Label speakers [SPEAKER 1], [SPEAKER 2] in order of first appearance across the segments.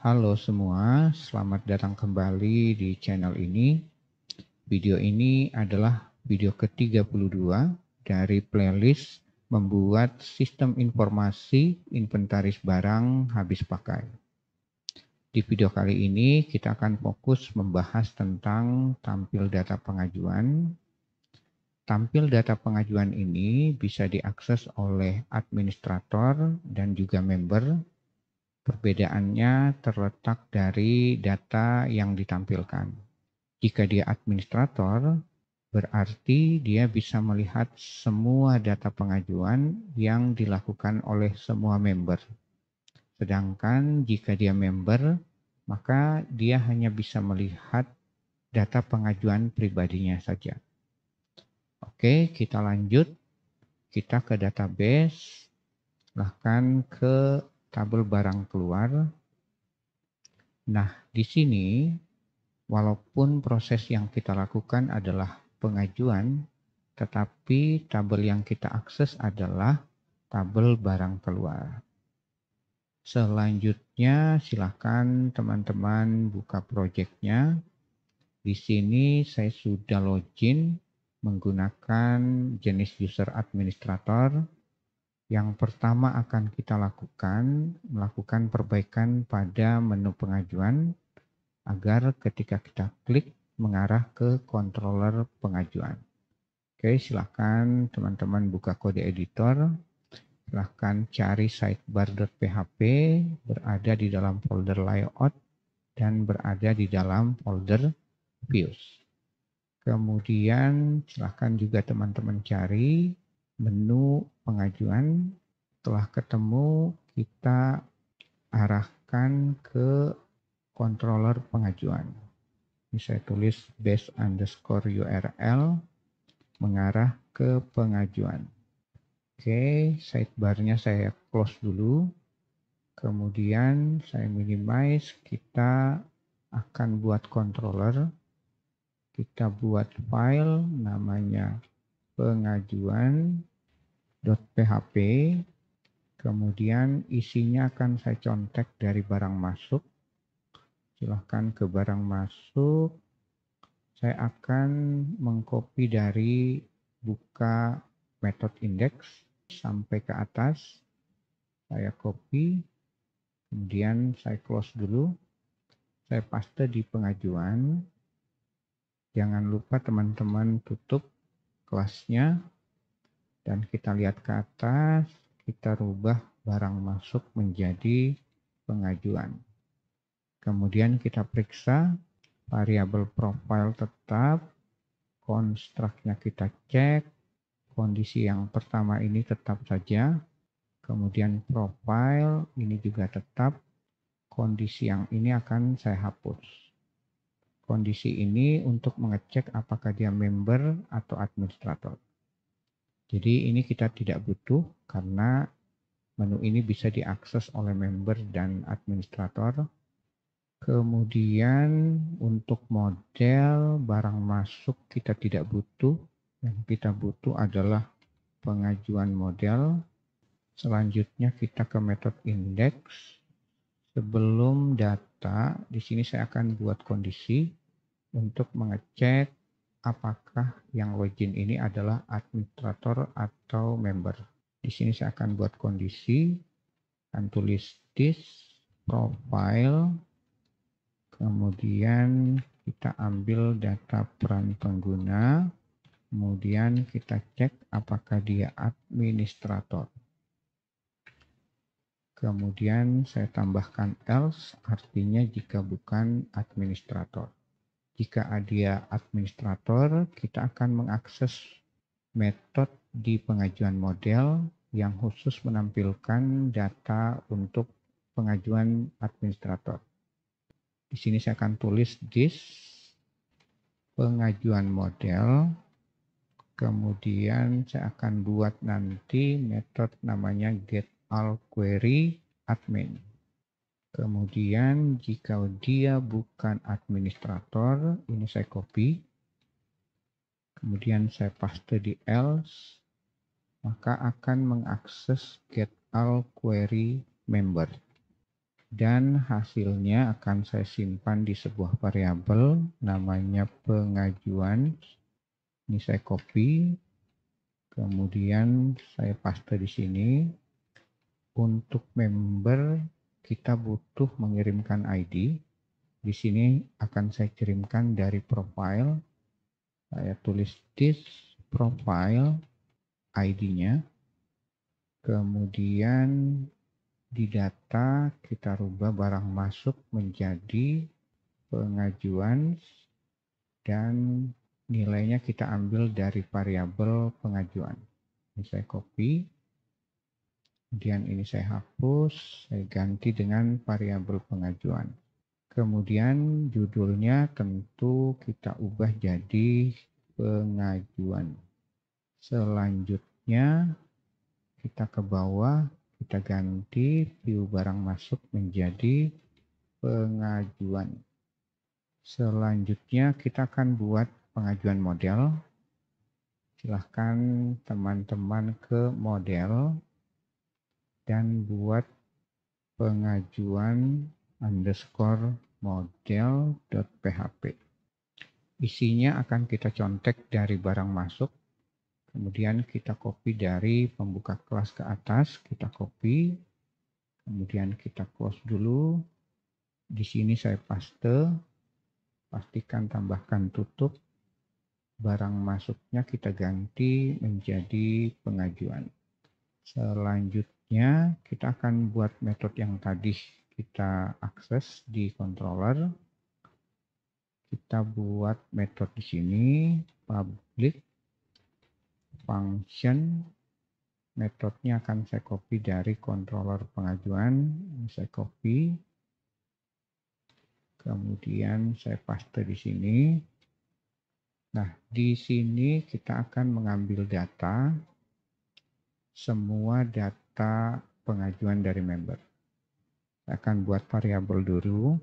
[SPEAKER 1] Halo semua, selamat datang kembali di channel ini. Video ini adalah video ke-32 dari playlist membuat sistem informasi inventaris barang habis pakai. Di video kali ini kita akan fokus membahas tentang tampil data pengajuan. Tampil data pengajuan ini bisa diakses oleh administrator dan juga member. Perbedaannya terletak dari data yang ditampilkan. Jika dia administrator, berarti dia bisa melihat semua data pengajuan yang dilakukan oleh semua member. Sedangkan jika dia member, maka dia hanya bisa melihat data pengajuan pribadinya saja. Oke, kita lanjut. Kita ke database, silahkan ke tabel barang keluar. Nah, di sini walaupun proses yang kita lakukan adalah pengajuan, tetapi tabel yang kita akses adalah tabel barang keluar. Selanjutnya, silakan teman-teman buka proyeknya. Di sini saya sudah login menggunakan jenis user administrator. Yang pertama akan kita lakukan, melakukan perbaikan pada menu pengajuan agar ketika kita klik mengarah ke controller pengajuan. Oke, silakan teman-teman buka kode editor. Silakan cari sidebar.php, berada di dalam folder layout dan berada di dalam folder views. Kemudian silakan juga teman-teman cari menu pengajuan. Setelah ketemu, kita arahkan ke controller pengajuan. Ini saya tulis base_URL mengarah ke pengajuan. Oke, sidebarnya saya close dulu. Kemudian saya minimize, kita akan buat controller. Kita buat file namanya pengajuan.php. Kemudian isinya akan saya contek dari barang masuk. Silahkan ke barang masuk. Saya akan mengcopy dari buka method index sampai ke atas. Saya copy, kemudian saya close dulu. Saya paste di pengajuan. Jangan lupa teman-teman tutup kelasnya. Dan kita lihat ke atas, kita rubah barang masuk menjadi pengajuan. Kemudian kita periksa variabel profile tetap, konstruknya kita cek, kondisi yang pertama ini tetap saja, kemudian profile ini juga tetap, kondisi yang ini akan saya hapus. Kondisi ini untuk mengecek apakah dia member atau administrator. Jadi ini kita tidak butuh karena menu ini bisa diakses oleh member dan administrator. Kemudian untuk model barang masuk kita tidak butuh. Yang kita butuh adalah pengajuan model. Selanjutnya kita ke method index. Sebelum data, di sini saya akan buat kondisi untuk mengecek apakah yang login ini adalah administrator atau member. Di sini saya akan buat kondisi, akan tulis this profile. Kemudian kita ambil data peran pengguna, kemudian kita cek apakah dia administrator. Kemudian saya tambahkan else, artinya jika bukan administrator. Jika dia administrator, kita akan mengakses metode di pengajuan model yang khusus menampilkan data untuk pengajuan administrator. Di sini saya akan tulis this pengajuan model. Kemudian saya akan buat nanti metode namanya getAllQueryAdmin. Kemudian jika dia bukan administrator, ini saya copy. Kemudian saya paste di else, maka akan mengakses getAllQueryMember. dan hasilnya akan saya simpan di sebuah variabel namanya pengajuan. Ini saya copy, kemudian saya paste di sini. Untuk member kita butuh mengirimkan ID. Di sini akan saya kirimkan dari profile. Saya tulis this profile ID-nya. Kemudian di data kita rubah barang masuk menjadi pengajuan dan nilainya kita ambil dari variabel pengajuan. Ini saya copy, kemudian ini saya hapus, saya ganti dengan variabel pengajuan. Kemudian judulnya tentu kita ubah jadi pengajuan. Selanjutnya kita ke bawah, kita ganti view barang masuk menjadi pengajuan. Selanjutnya kita akan buat pengajuan model. Silahkan teman-teman ke model dan buat pengajuan underscore model.php. Isinya akan kita contek dari barang masuk. Kemudian kita copy dari pembuka kelas ke atas, kita copy. Kemudian kita close dulu. Di sini saya paste. Pastikan tambahkan tutup. Barang masuknya kita ganti menjadi pengajuan. Selanjutnya kita akan buat metode yang tadi kita akses di controller. Kita buat metode di sini public function. Metodenya akan saya copy dari controller pengajuan. Saya copy. Kemudian saya paste di sini. Nah, di sini kita akan mengambil data, semua data pengajuan dari member. Saya akan buat variabel dulu.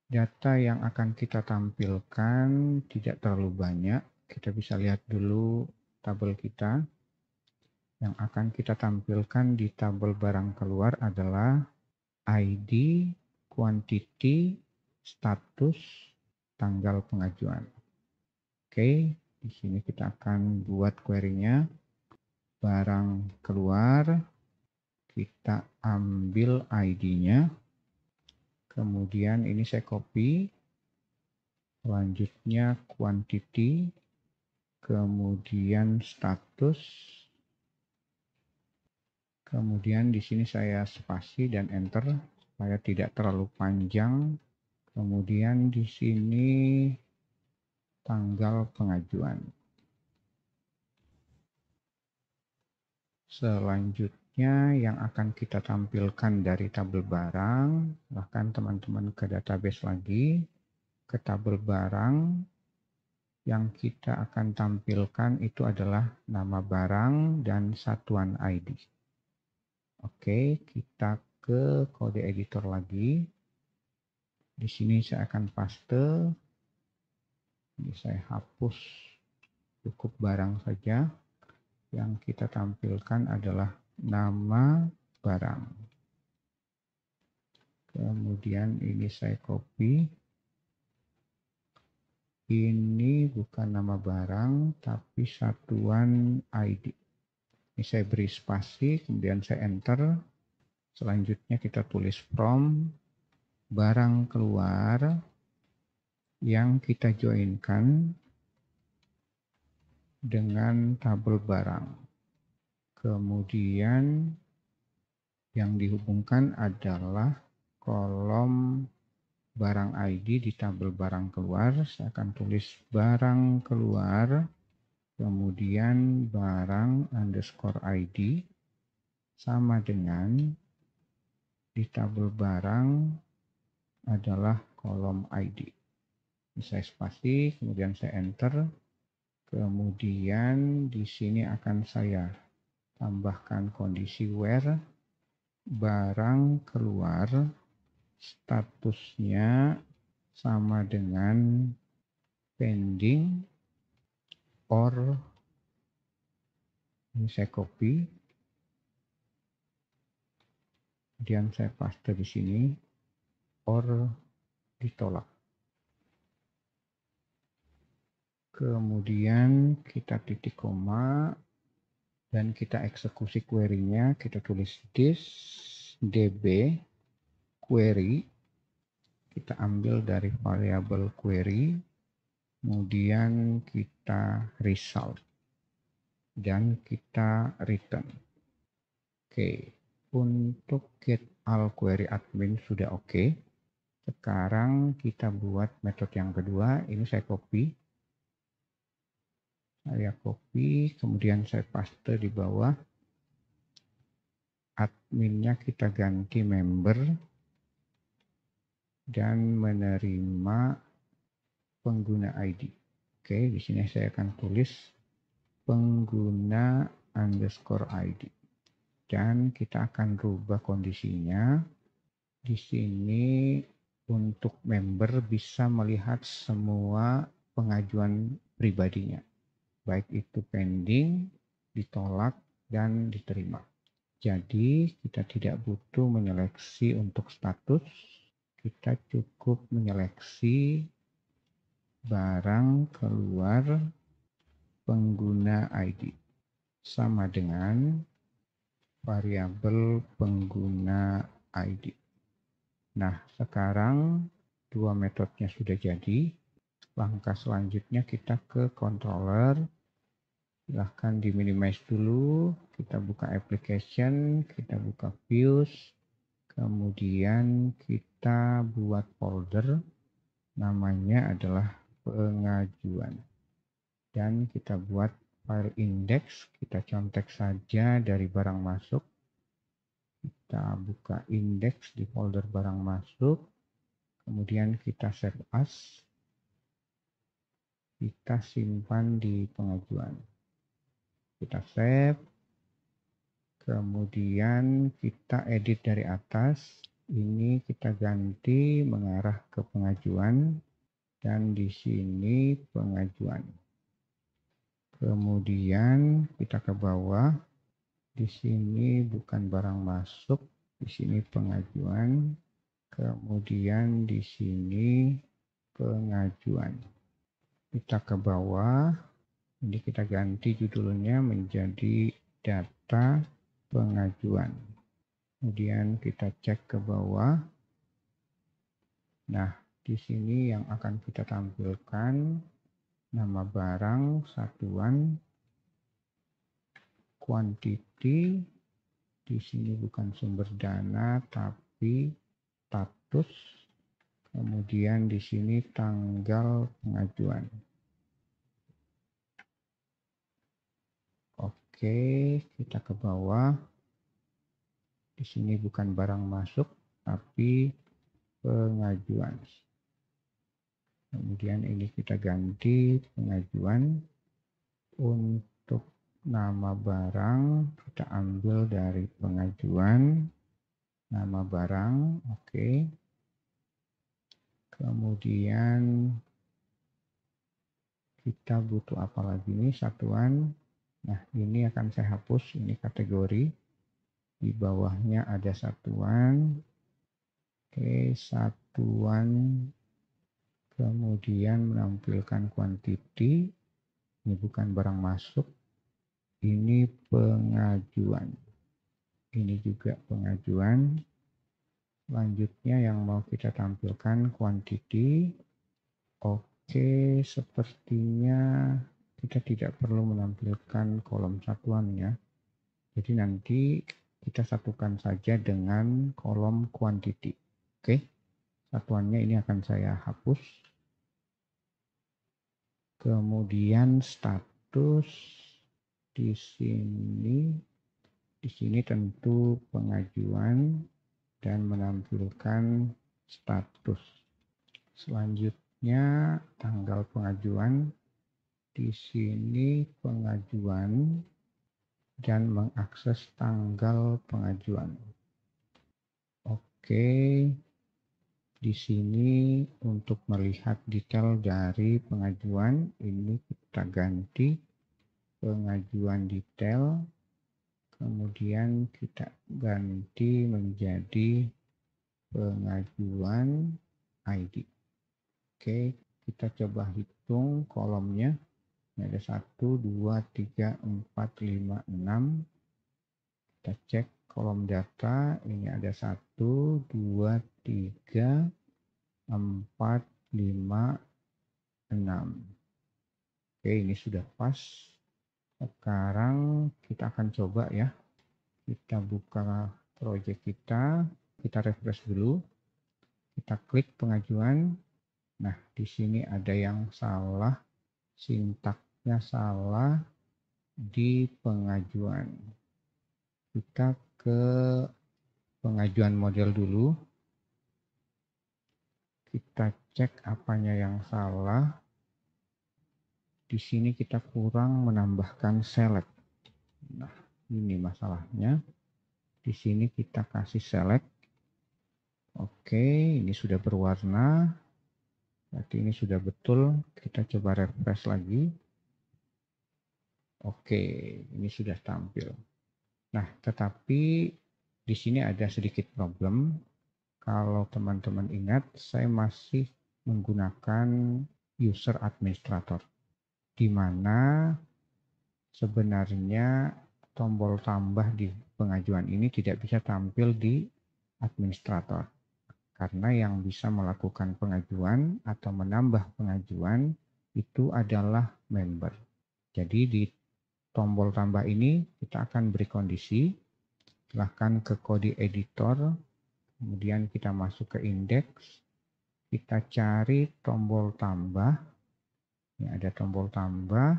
[SPEAKER 1] Data yang akan kita tampilkan tidak terlalu banyak. Kita bisa lihat dulu tabel kita. Yang akan kita tampilkan di tabel barang keluar adalah ID, quantity, status, tanggal pengajuan. Oke, di sini kita akan buat query-nya. Barang keluar, kita ambil ID-nya. Kemudian ini saya copy. Selanjutnya quantity, kemudian status. Kemudian di sini saya spasi dan enter supaya tidak terlalu panjang. Kemudian di sini tanggal pengajuan. Selanjutnya yang akan kita tampilkan dari tabel barang, bahkan teman-teman ke database lagi, ke tabel barang, yang kita akan tampilkan itu adalah nama barang dan satuan ID. Oke, kita ke kode editor lagi. Di sini saya akan paste. Ini saya hapus cukup barang saja. Yang kita tampilkan adalah nama barang. Kemudian ini saya copy. Ini bukan nama barang, tapi satuan ID. Ini saya beri spasi, kemudian saya enter. Selanjutnya kita tulis from barang keluar yang kita joinkan dengan tabel barang. Kemudian yang dihubungkan adalah kolom barang ID di tabel barang keluar. Saya akan tulis barang keluar, kemudian barang underscore ID sama dengan di tabel barang adalah kolom ID. Ini saya spasi, kemudian saya enter. Kemudian di sini akan saya tambahkan kondisi where barang keluar statusnya sama dengan pending or, ini saya copy. Kemudian saya paste di sini, or ditolak. Kemudian kita titik koma dan kita eksekusi query-nya. Kita tulis this db query. Kita ambil dari variabel query, kemudian kita result dan kita return. Oke, untuk get all query admin sudah oke. Sekarang kita buat metode yang kedua. Ini saya copy, kemudian saya paste di bawah. Adminnya kita ganti member dan menerima pengguna ID. Oke, di sini saya akan tulis pengguna underscore ID. Dan kita akan rubah kondisinya. Di sini untuk member bisa melihat semua pengajuan pribadinya, baik itu pending, ditolak, dan diterima. Jadi kita tidak butuh menyeleksi untuk status, kita cukup menyeleksi barang keluar pengguna ID sama dengan variabel pengguna ID. Nah, sekarang dua metodenya sudah jadi. Langkah selanjutnya kita ke controller. Silahkan di minimize dulu. Kita buka application, kita buka views. Kemudian kita buat folder. Namanya adalah pengajuan. Dan kita buat file index. Kita contek saja dari barang masuk. Kita buka indeks di folder barang masuk, kemudian kita save as, kita simpan di pengajuan. Kita save, kemudian kita edit dari atas, ini kita ganti mengarah ke pengajuan, dan di sini pengajuan. Kemudian kita ke bawah, di sini bukan barang masuk, di sini pengajuan, kemudian di sini pengajuan. Kita ke bawah, ini kita ganti judulnya menjadi data pengajuan. Kemudian kita cek ke bawah. Nah, di sini yang akan kita tampilkan nama barang, satuan, quantity, di sini bukan sumber dana tapi status, kemudian di sini tanggal pengajuan. Oke, kita ke bawah. Di sini bukan barang masuk tapi pengajuan. Kemudian ini kita ganti pengajuan. Untuk nama barang kita ambil dari pengajuan, nama barang, oke. Kemudian kita butuh apa lagi nih, satuan. Nah, ini akan saya hapus, ini kategori. Di bawahnya ada satuan. Oke, satuan. Kemudian menampilkan quantity. Ini bukan barang masuk. Ini pengajuan. Ini juga pengajuan. Selanjutnya yang mau kita tampilkan quantity. Oke, sepertinya kita tidak perlu menampilkan kolom satuannya. Jadi nanti kita satukan saja dengan kolom quantity. Oke, satuannya ini akan saya hapus. Kemudian status di sini tentu pengajuan dan menampilkan status. Selanjutnya tanggal pengajuan, di sini pengajuan dan mengakses tanggal pengajuan. Oke. Di sini untuk melihat detail dari pengajuan, ini kita ganti pengajuan detail, kemudian kita ganti menjadi pengajuan ID. Oke, kita coba hitung kolomnya. Ini ada 1, 2, 3, 4, 5, 6. Kita cek kolom data, ini ada 1, 2, 3, 4, 5, 6. Oke, ini sudah pas. Sekarang kita akan coba ya. Kita buka project kita refresh dulu. Kita klik pengajuan. Nah, di sini ada yang salah, sintaksnya salah di pengajuan. Kita ke pengajuan model dulu. Kita cek apanya yang salah. Di sini kita kurang menambahkan select. Nah, ini masalahnya. Di sini kita kasih select. Oke, ini sudah berwarna. Berarti ini sudah betul. Kita coba refresh lagi. Oke, ini sudah tampil. Nah, tetapi di sini ada sedikit problem. Kalau teman-teman ingat, saya masih menggunakan user administrator, di mana sebenarnya tombol tambah di pengajuan ini tidak bisa tampil di administrator. Karena yang bisa melakukan pengajuan atau menambah pengajuan itu adalah member. Jadi di tombol tambah ini kita akan beri kondisi, silahkan ke kode editor, kemudian kita masuk ke indeks, kita cari tombol tambah, ini ada tombol tambah,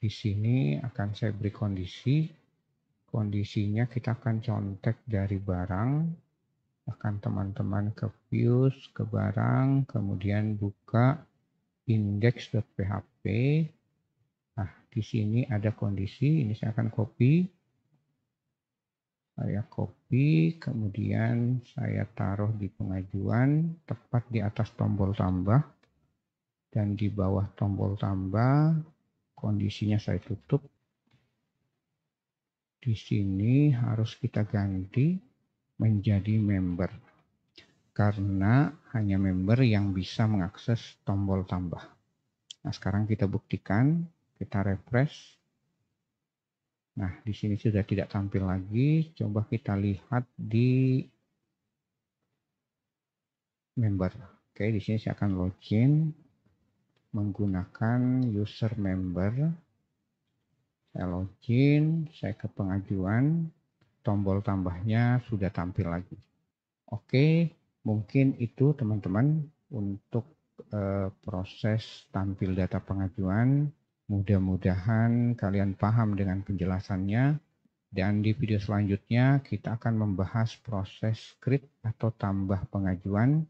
[SPEAKER 1] di sini akan saya beri kondisi, kondisinya kita akan contek dari barang, akan teman-teman ke views, ke barang, kemudian buka index.php. Nah, di sini ada kondisi, ini saya akan copy. Saya copy, kemudian saya taruh di pengajuan, tepat di atas tombol tambah. Dan di bawah tombol tambah, kondisinya saya tutup. Di sini harus kita ganti menjadi member. Karena hanya member yang bisa mengakses tombol tambah. Nah, sekarang kita buktikan. Kita refresh. Nah, di sini sudah tidak tampil lagi. Coba kita lihat di member. Oke, di sini saya akan login menggunakan user member. Saya login, saya ke pengajuan, tombol tambahnya sudah tampil lagi. Oke, mungkin itu teman-teman untuk proses tampil data pengajuan. Mudah-mudahan kalian paham dengan penjelasannya. Dan di video selanjutnya kita akan membahas proses create atau tambah pengajuan.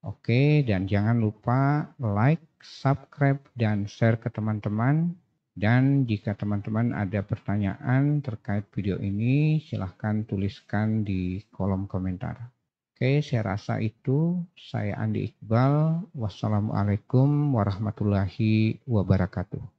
[SPEAKER 1] Oke, dan jangan lupa like, subscribe, dan share ke teman-teman. Dan jika teman-teman ada pertanyaan terkait video ini, silahkan tuliskan di kolom komentar. Oke, saya rasa itu. Saya Andi Iqbal. Wassalamualaikum warahmatullahi wabarakatuh.